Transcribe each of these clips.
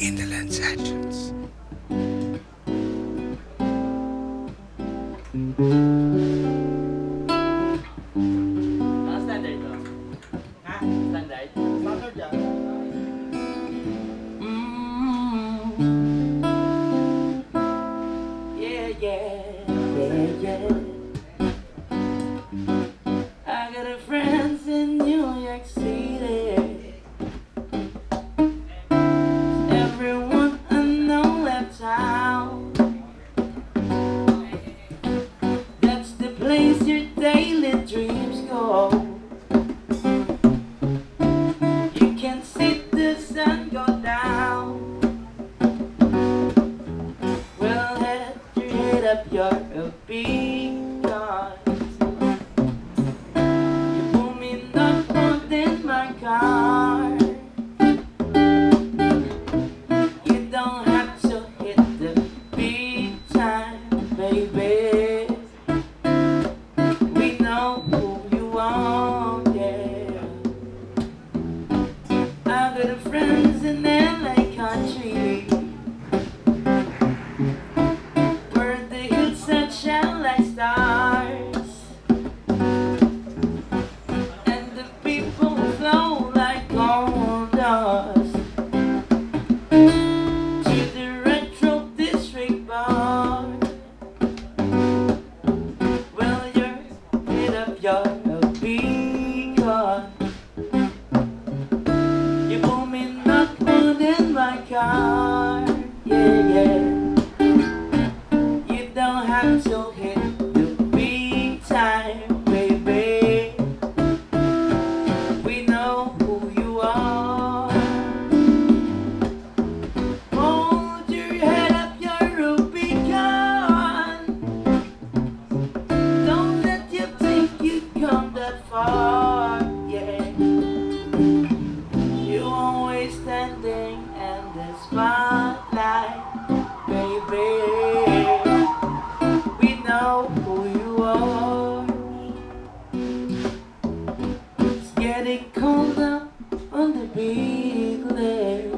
Indolent Sessions. Mga standard to. Ha? Standard. Standard yan. Yeah, yeah, yeah. I got a friends in New York City. Everyone I know left town. That's the place your daily dreams go. You can see the sun go down. Well, head your head up, you're a big gun. You pull me not more than my car. You don't have to hit the big time, baby. We know who you are, yeah. I got friends in LA country, where the hillsides shine like stars, and the people flow like gold dust to the retro district bar. Well, you're hit up, you're a beacon. You pull me not more than my car, yeah, yeah. You don't have to hit the big time, baby. We know who you are. Hold your head up, you're a beacon. Don't let you think you come that far, yeah. You always standing in the spotlight, baby. We know who you are. It's getting colder on the big lake,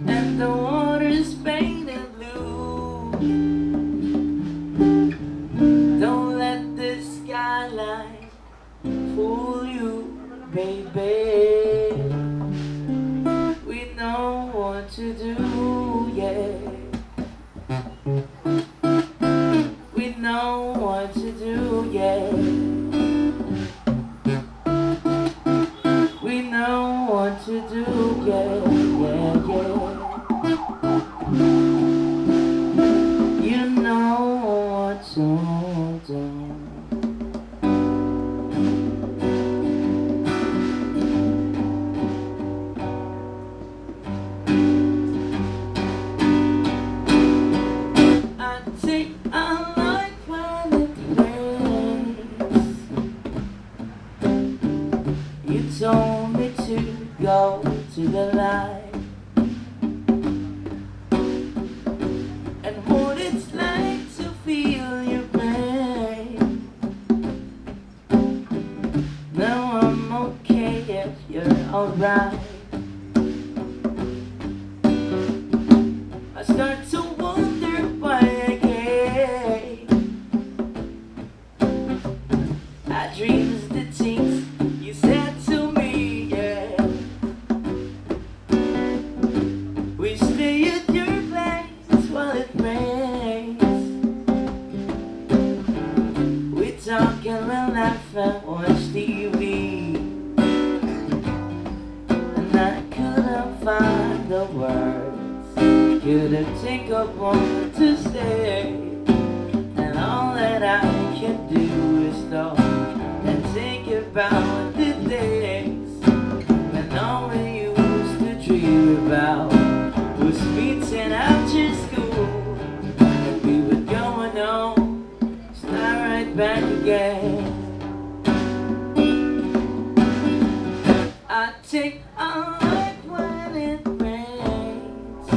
and the water's painted blue. Don't let the skyline fool you, baby. We know what to do, yeah. We know what to do, yeah. We know what to do, yeah, yeah, yeah. You know what to do. I think I like when it rains. You told me to go to the light, and what it's like to feel your pain. Now I'm okay if you're alright. I start to wonder why I came. I dreams the things you said to me, yeah. We stay at your place while it rains. We talk and we laugh and watch TV, and I couldn't find the words. Couldn't think of one to say, and all that I can do is talk and think about the days when all we used to dream about was meeting after school, and we would go on home, start right back again. I think I like when it rains.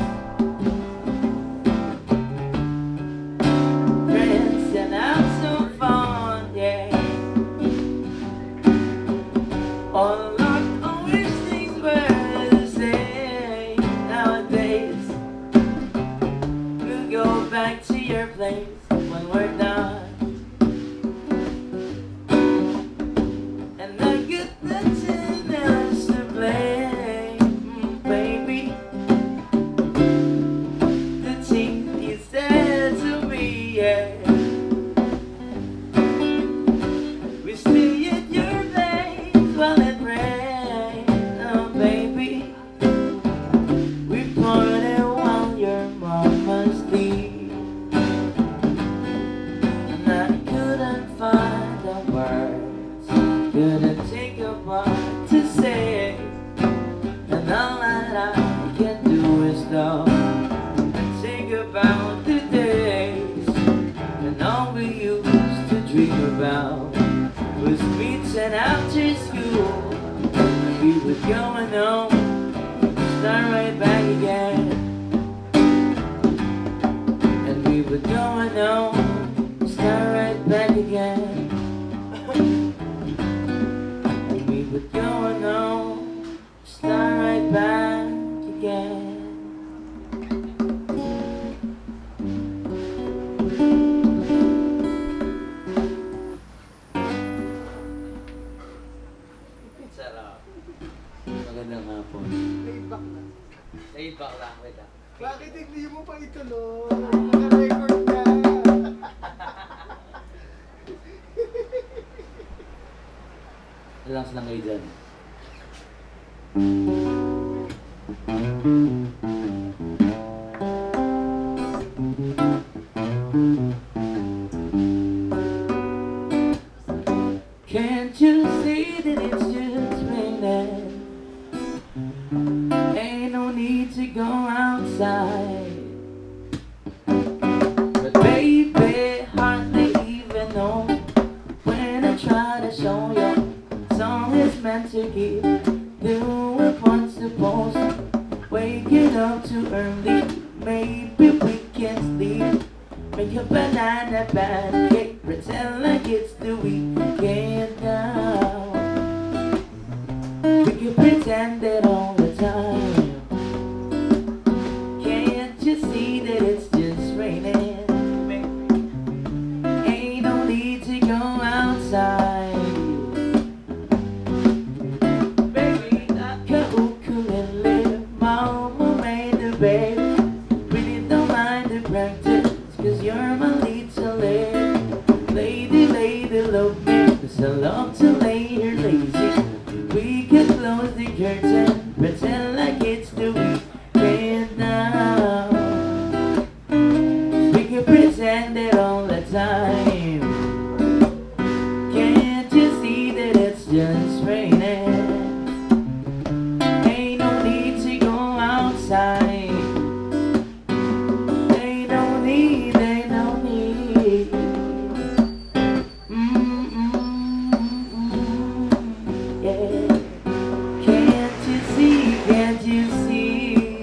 Friends and have some fun, yeah. All along, always things were the same. and after school we were going home, start right back again. And we were going home, start right back again. And we were going home, start right back again. Sarap. Magandang hapon. Laid back na. Laid back lang, wait lang. Bakit hindi mo pa ituloy? Naka-record ka. Relax lang kayo dyan. Can't you see that it's just raining? Ain't no need to go outside. But baby, hardly even know when I try to show you song is meant to keep doing what's supposed to. Waking up too early, maybe we can sleep. Make a banana pancake, pretend like it's the weekend now. We can pretend it all the time. Can't you see that it's just raining? Ain't no need to go outside. Baby, like a ukulele, mama made the baby. Really don't mind the practice, 'cause you're my little lady, lady, love me. 'Cause I love to lay here lazy. We can close the curtain, pretend like it's the weekend now. We can pretend it all the time. Can't you see that it's just raining? Ain't no need to go outside. Ain't no need, ain't no need. Yeah. Can't you see, can't you see?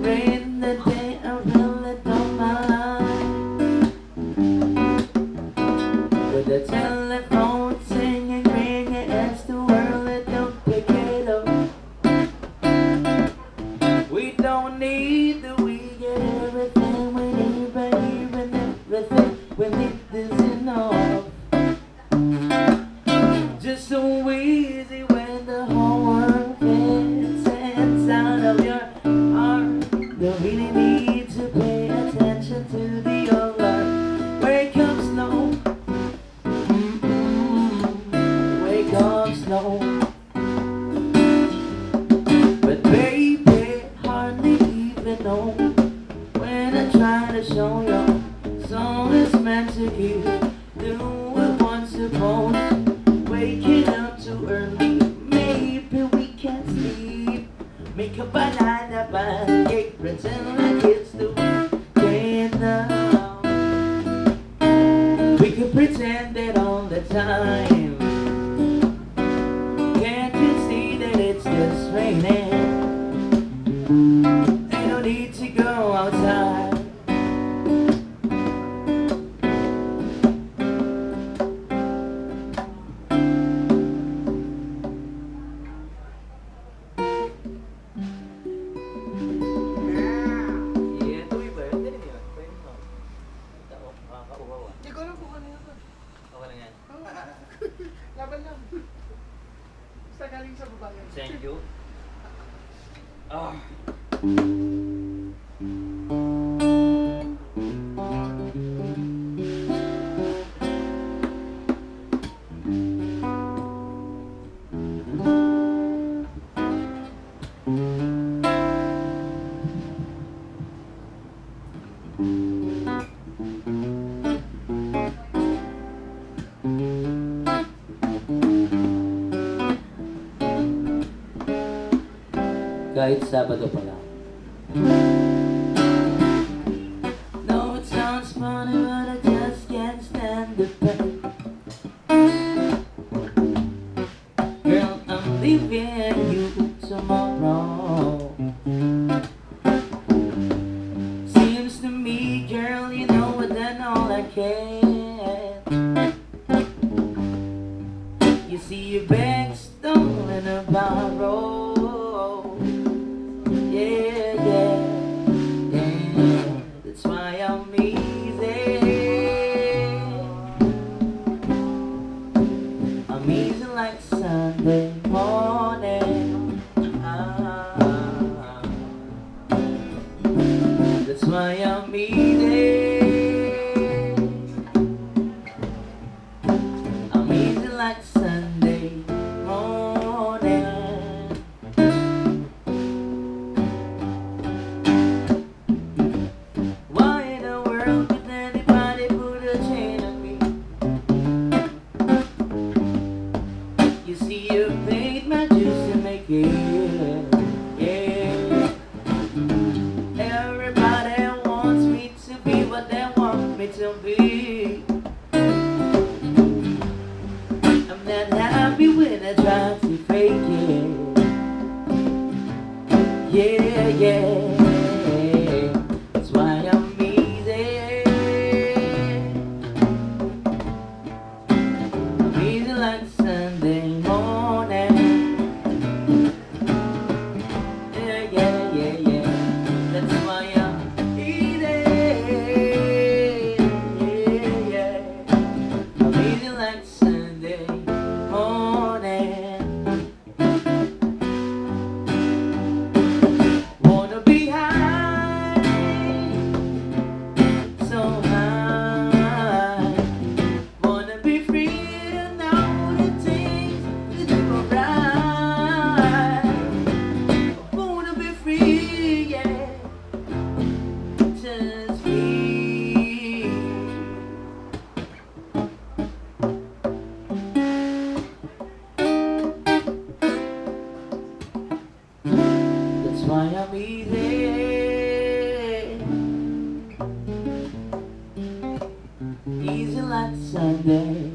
Rain the day I really don't mind. With the telephone singing, ringing, it's the world that don't pick it up. We don't need the we get everything we need, but even everything we need is enough. Just so easy when the whole world fits inside of your arm. Don't really need to pay attention to the alarm. Wake up slow, wake up slow. But baby, hardly even know when I try to show you song is meant to keep doing what's supposed. Waking up too early, maybe we can sleep. Make a banana pancake, pretend like it's the weekend now. We can pretend it all the time. Can't you see that it's just raining? Ain't no need to go outside. Hindi ko alam kung ano yun. Okay lang yan. Laban lang. Basta galing sa babae. Thank you. Ah. Kahit Sabado pa lang. No, it sounds funny, but I just can't stand the pain. Seems to me, girl, you know it, then all I can. You see your bag stolen and borrowed. Yeah, yeah, yeah. That's why I'm easy. I'm easy like Sunday morning. That's why I'm easy. I'm easy like Sunday morning. Why in the world could anybody put a chain on me? You see, you paid my dues to make it. Yeah. Everybody wants me to be what they want me to be. I'm not happy when I try to fake it. Yeah, yeah. That's why I'm easy. I'm easy like Sunday morning. Yeah, yeah, yeah, yeah. That's why I'm easy. Yeah, yeah. I'm easy like Sunday morning. Wanna be high, so high. Wanna be free to know the things you do right. Wanna be free, yeah, just me. That's why I'm easy. Easy like Sunday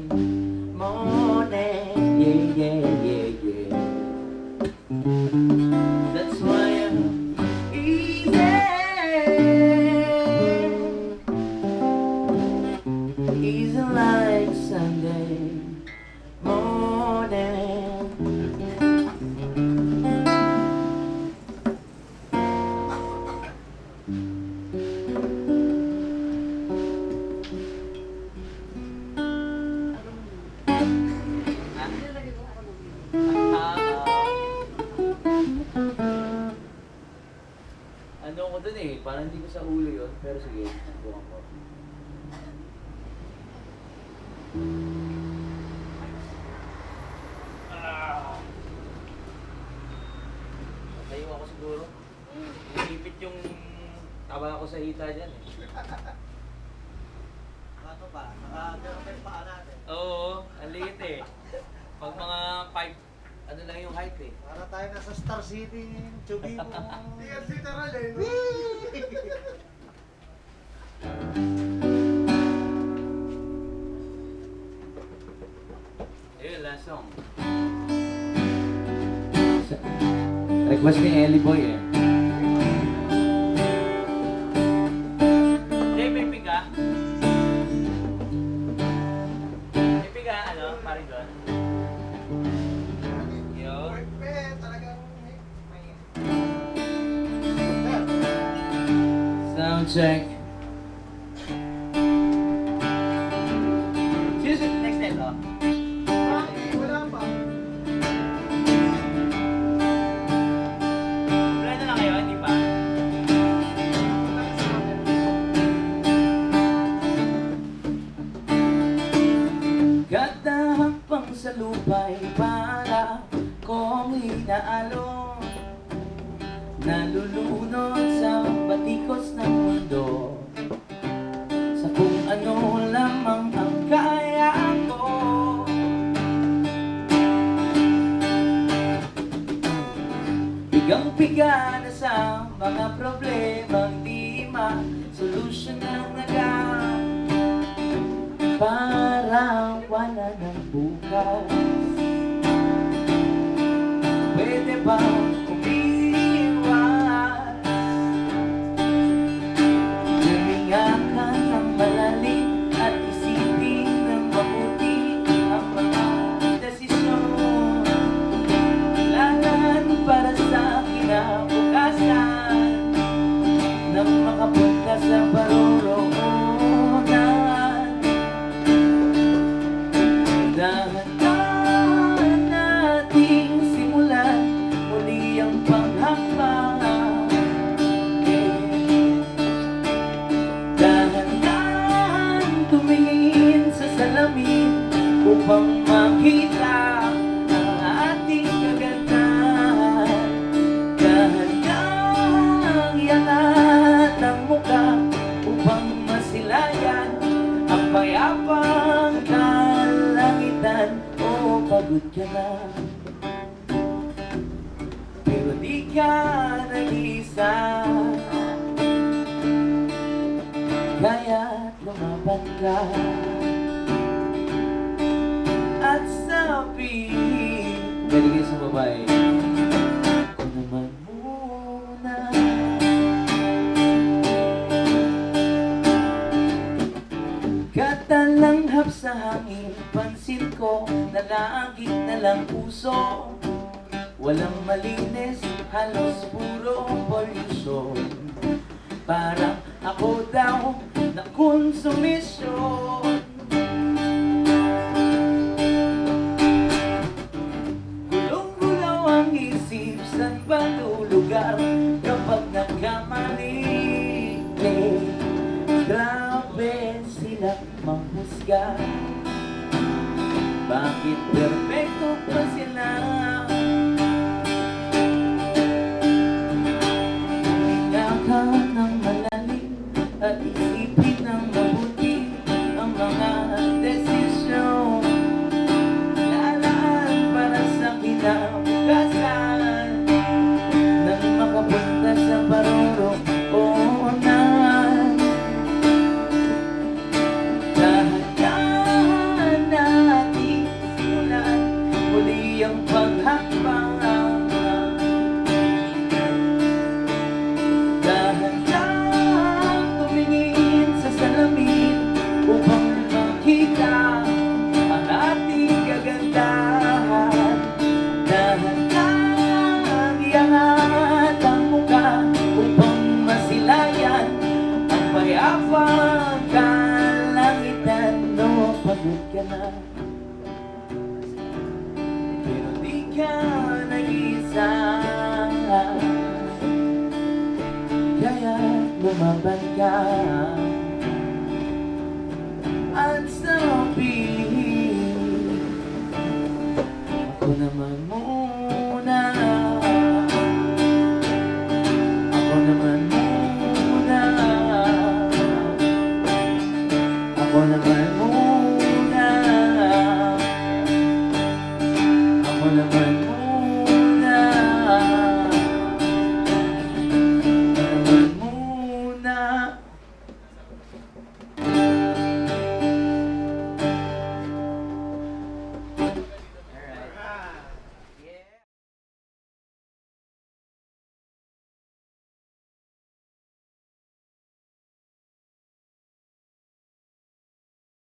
morning. Yeah, yeah, yeah, yeah. That's why I'm easy. Easy like Sunday morning. Ano ko dun eh, parang hindi ko sa ulo yun, pero sige, subukan ko. Tayo ako siguro. Ipit yung taba ko sa hita dyan eh. Ano ba? Meron kayo paa natin. Oo, ang liit eh. Pag mga 5, ano lang yung height eh. Para tayo nasa Star City, Chubi mo. Hindi yan literal eh. No? Ayun, last song. Request ni Ellie Boy eh. Jay, may piga? May piga, ano? Marigon? Yun. Talagang may... Sound check. Sino next time, oh? Wala pa. Wala na lang kayo, hindi pa? Gandahang pang sa lupa'y para kong inaalon, nalulunod sa batikos ng mundo, sa kung ano lamang ang kaya ko. Pigang-piga na sa mga problemang di ma-solusyonan agad, parang wala ng bukas. Pwede bang umiwas? pagod ka na, pero di ka nag-iisa. Kaya lumaban ka at sabihin, pwede kayo sa babae, ako naman muna. Katalanghap sa hangin, pansin ko, nalagit na lang puso. Walang malinis, halos puro pollution. Parang ako daw na konsumisyon. Gulong-gulaw ang isip, saan ba lugar kapag nagkamali? Grabe sila manghusga, bakit perfecto pa sila? Huminga ka ng malalim at isipin ng mabuti ang mga desisyon. Lalaan para sa kinabukasan nang makapunta sa paroroonan. Dahan-dahan natin simulan muli ang paghakbang. Dahan-dahan tumingin sa salamin upang makita ang ating kagandahan. Dahan-dahan iangat ang muka upang masilayan ang payapang kalangitan. No, pagod ka na, pero di ka nag-isa. Kaya lumaban ka at sabihin, ako naman muna. Ako naman muna. Ako naman muna. Ako naman muna.